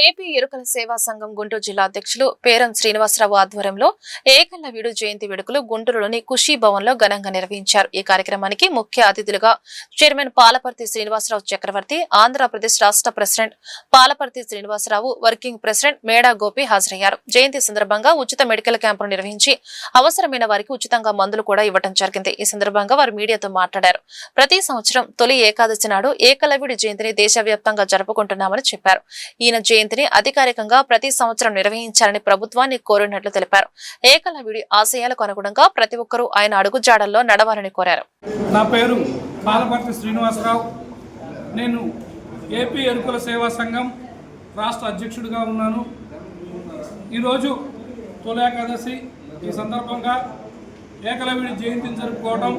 AP ఎరుకల సేవా సంఘం గుంటూరు జిల్లా అధ్యక్షులు పేరం శ్రీనివాసరావు ఆధ్వర్యంలో ఏకలవ్యుడు జయంతి వేడుకలు గుంటూరులోని ఖుషీ భవన్ లో ఘనంగా నిర్వహించారు. ఈ కార్యక్రమానికి ముఖ్య అతిథులుగా చైర్మన్ పాలపర్తి శ్రీనివాసరావు చక్రవర్తి, ఆంధ్రప్రదేశ్ రాష్ట్ర president Palaparthi Srinivasarao, working president Meda Gopi హాజరయ్యారు. జయంతి సందర్భంగా ఉచిత మెడికల్ క్యాంపును నిర్వహించి అవసరమైన వారికి ఉచితంగా మందులు కూడా ఇవ్వడం జరిగింది. ఈ సందర్భంగా వారు మీడియాతో మాట్లాడారు. ప్రతి సంవత్సరం తొలి ఏకాదశి నాడు ఏకలవ్యుడి జయంతిని దేశవ్యాప్తంగా జరుపుకుంటున్నామని చెప్పారు. ఈయన జయంతిని అధికారికంగా ప్రతి సంవత్సరం నిర్వహించాలని ప్రభుత్వాన్ని కోరినట్లు తెలిపారు. ఏకలవ్యుడి ఆశయాలకు అనుగుణంగా ప్రతి ఒక్కరూ ఆయన అడుగుజాడల్లో నడవాలని కోరారు. నా పేరు పాలపర్తి శ్రీనివాసరావు. నేను ఏపీ ఎరుకల సేవా సంఘం రాష్ట్ర అధ్యక్షుడిగా ఉన్నాను. ఈరోజు తొలి ఏకాదశి. ఈ సందర్భంగా ఏకలవ్యుడి జయంతిని జరుపుకోవడం,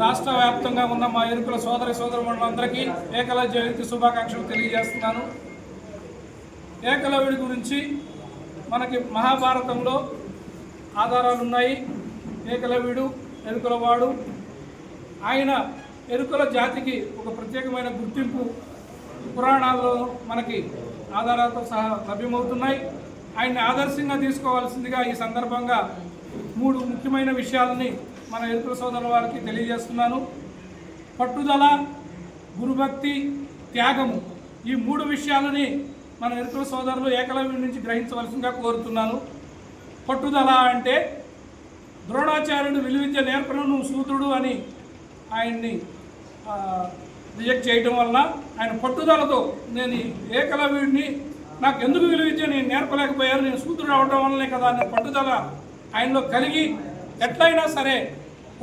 రాష్ట్ర వ్యాప్తంగా ఉన్న మా ఎరుకల సోదరమణులందరికీ ఏకలవ్య జయంతి శుభాకాంక్షలు తెలియజేస్తున్నాను. ఏకలవ్యుడి గురించి మనకి మహాభారతంలో ఆధారాలు ఉన్నాయి. ఏకలవ్యుడు ఎరుకలవాడు. ఆయన ఎరుకల జాతికి ఒక ప్రత్యేకమైన గుర్తింపు పురాణాల్లో మనకి ఆధారాలతో సహా లభ్యమవుతున్నాయి. ఆయన్ని ఆదర్శంగా తీసుకోవాల్సిందిగా ఈ సందర్భంగా 3 ముఖ్యమైన విషయాలని మన ఎరుకల సోదరుల వారికి తెలియజేస్తున్నాను. పట్టుదల, గురుభక్తి, త్యాగము. ఈ 3 విషయాలని మన ఎరుకల సోదరులు ఏకలవ్యుడి నుంచి గ్రహించవలసిందిగా కోరుతున్నాను. పట్టుదల అంటే ద్రోణాచార్యుడు విలువిద్య నేర్పను సూత్రుడు అని ఆయన్ని రిజెక్ట్ చేయడం వలన ఆయన పట్టుదలతో నేను ఏకలవ్యుడిని నాకు ఎందుకు విలువిద్య నేను నేర్పలేకపోయాను, నేను సూత్రుడు అవడం వల్లనే కదా అనే పట్టుదల ఆయనలో కలిగి ఎట్లయినా సరే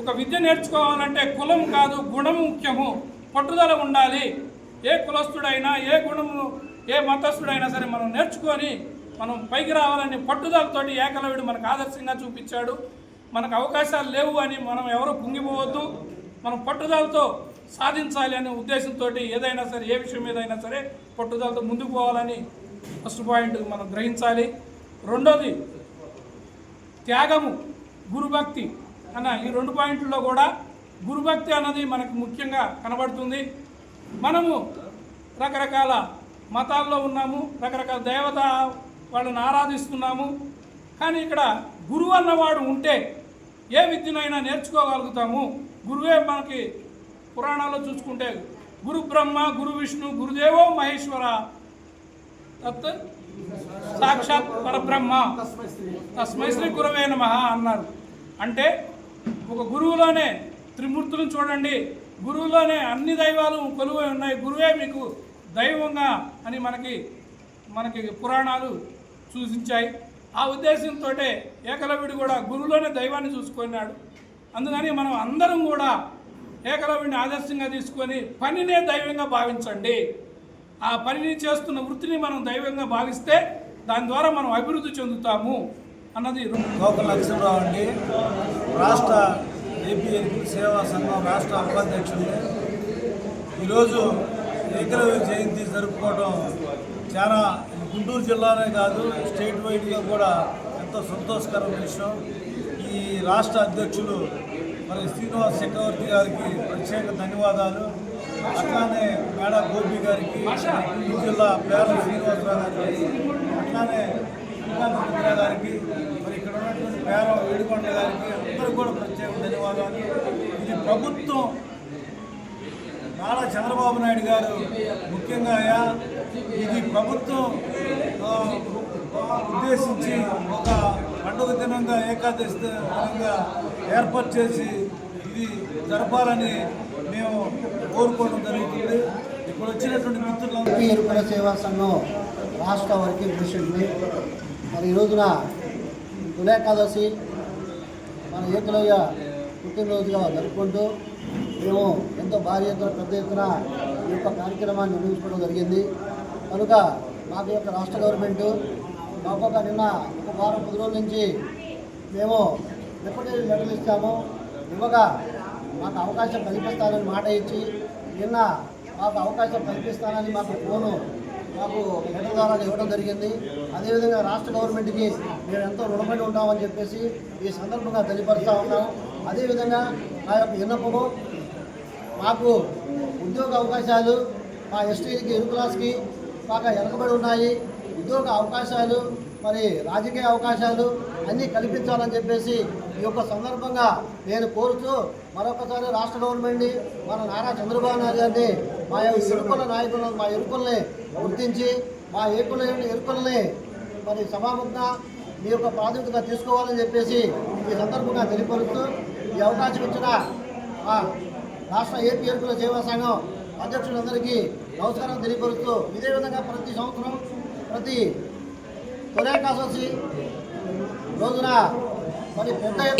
ఒక విద్య నేర్చుకోవాలంటే కులం కాదు గుణము ముఖ్యము, పట్టుదల ఉండాలి. ఏ కులస్తుడైనా ఏ గుణము ఏ మతస్థుడైనా సరే మనం నేర్చుకొని మనం పైకి రావాలని పట్టుదలతోటి ఏకలవ్యుడు మనకు ఆదర్శంగా చూపించాడు. మనకు అవకాశాలు లేవు అని మనం ఎవరు కుంగిపోవద్దు, మనం పట్టుదలతో సాధించాలి అనే ఉద్దేశంతో ఏదైనా సరే ఏ విషయం ఏదైనా సరే పట్టుదలతో ముందుకు పోవాలని ఫస్ట్ పాయింట్ మనం గ్రహించాలి. రెండోది త్యాగము, గురుభక్తి అన్న ఈ 2 పాయింట్లలో కూడా గురుభక్తి అన్నది మనకు ముఖ్యంగా కనబడుతుంది. మనము రకరకాల మతాల్లో ఉన్నాము, రకరకాల దేవత వాళ్ళని ఆరాధిస్తున్నాము. కానీ ఇక్కడ గురువు అన్నవాడు ఉంటే ఏ విద్యనైనా నేర్చుకోగలుగుతాము. గురువే మనకి పురాణాల్లో చూసుకుంటే గురు బ్రహ్మ, గురు విష్ణు, గురుదేవో మహేశ్వర, తత్ సాక్షాత్ పరబ్రహ్మ, తస్మై శ్రీ గురవే నమః అన్నారు. అంటే ఒక గురువులోనే త్రిమూర్తులను చూడండి, గురువులోనే అన్ని దైవాలు కొలువై ఉన్నాయి, గురువే మీకు దైవంగా అని మనకి పురాణాలు సూచించాయి. ఆ ఉద్దేశంతో ఏకలవ్యుడు కూడా గురువులోనే దైవాన్ని చూసుకున్నాడు. అందుకని మనం అందరం కూడా ఏకలవ్యుడిని ఆదర్శంగా తీసుకొని పనినే దైవంగా భావించండి. ఆ పనిని చేస్తున్న వృత్తిని మనం దైవంగా భావిస్తే దాని ద్వారా మనం అభివృద్ధి చెందుతాము అన్నది. లక్ష్మణరావు అండి, రాష్ట్ర ఏపీ ఎరుకల సేవా సంఘం రాష్ట్ర ఉపాధ్యక్షుడు. ఈరోజు ఏకలవ్య జయంతి జరుపుకోవడం చాలా గుంటూరు జిల్లానే కాదు స్టేట్ వైడ్గా కూడా ఎంతో సంతోషకరమైన విషయం. ఈ రాష్ట్ర అధ్యక్షులు మరి శ్రీనివాస చక్రవర్తి గారికి ప్రత్యేక ధన్యవాదాలు. అట్లానే మేడా గోపి గారికి, గుంటూరు జిల్లా పేరం శ్రీనివాసరావు గారికి, అట్లానే ఇంకా గారికి, మరి ఇక్కడ ఉన్నటువంటి పేరం ఏడుకొండ గారికి అందరూ కూడా ప్రత్యేక ధన్యవాదాలు. ఇది ప్రభుత్వం నారా చంద్రబాబు నాయుడు గారు ముఖ్యంగా ఇది ప్రభుత్వం ఉద్దేశించి ఒక పండుగ దినంగా ఏకాదశి దినంగా ఏర్పాటు చేసి ఇది జరపాలని మేము కోరుకోవడం జరుగుతుంది. ఇప్పుడు వచ్చినటువంటి మిత్రులందరూ ఎరుకల సేవా సంఘం రాష్ట్ర వర్కింగ్ ప్రెసిడెంట్. మరి ఈ రోజున తొలి ఏకాదశి మన ఏకలవ్య పుట్టినరోజుగా జరుపుకుంటూ మేము ఎంతో భారీ ఎత్తున పెద్ద ఎత్తున ఈ యొక్క కార్యక్రమాన్ని నిర్వహించుకోవడం జరిగింది. కనుక మాకు యొక్క రాష్ట్ర గవర్నమెంటు మాకు నిన్న ఒక వారం 10 రోజుల నుంచి మేము డిప్యూటీ లెటర్లు ఇస్తాము, ఇవ్వగా మాకు అవకాశం కల్పిస్తానని మాట ఇచ్చి నిన్న మాకు అవకాశం కల్పిస్తానని మాకు ఫోను మాకు లెటర్ ద్వారా ఇవ్వడం జరిగింది. అదేవిధంగా రాష్ట్ర గవర్నమెంట్కి మేము ఎంతో రుణపడి ఉంటామని చెప్పేసి ఈ సందర్భంగా తెలియపరుస్తూ ఉన్నాము. అదేవిధంగా మా యొక్క విన్నపము మాకు ఉద్యోగ అవకాశాలు మా ఎస్టీలకి ఎరుకలాస్కి బాగా వెనకబడి ఉన్నాయి. ఉద్యోగ అవకాశాలు, మరి రాజకీయ అవకాశాలు అన్నీ కల్పించాలని చెప్పేసి ఈ యొక్క సందర్భంగా నేను కోరుతూ మరొకసారి రాష్ట్ర గవర్నమెంట్ని, మన నారా చంద్రబాబు నాయుడు గారిని మా ఎరుకుల నాయకులను, మా ఎరుకుల్ని గుర్తించి మా ఎరుకుల్ని మరి సభాముఖంగా మీ యొక్క ప్రాతినిధ్యంగా తీసుకోవాలని చెప్పేసి ఈ సందర్భంగా తెలియపరుస్తూ ఈ అవకాశం ఇచ్చిన రాష్ట్ర ఏపీ ఎరుకుల సేవా సంఘం అధ్యక్షులందరికీ నమస్కారం తెలియపరుస్తూ ఇదే విధంగా ప్రతి సంవత్సరం ప్రతి తొలి ఏకాదశి రోజున మరి పెద్ద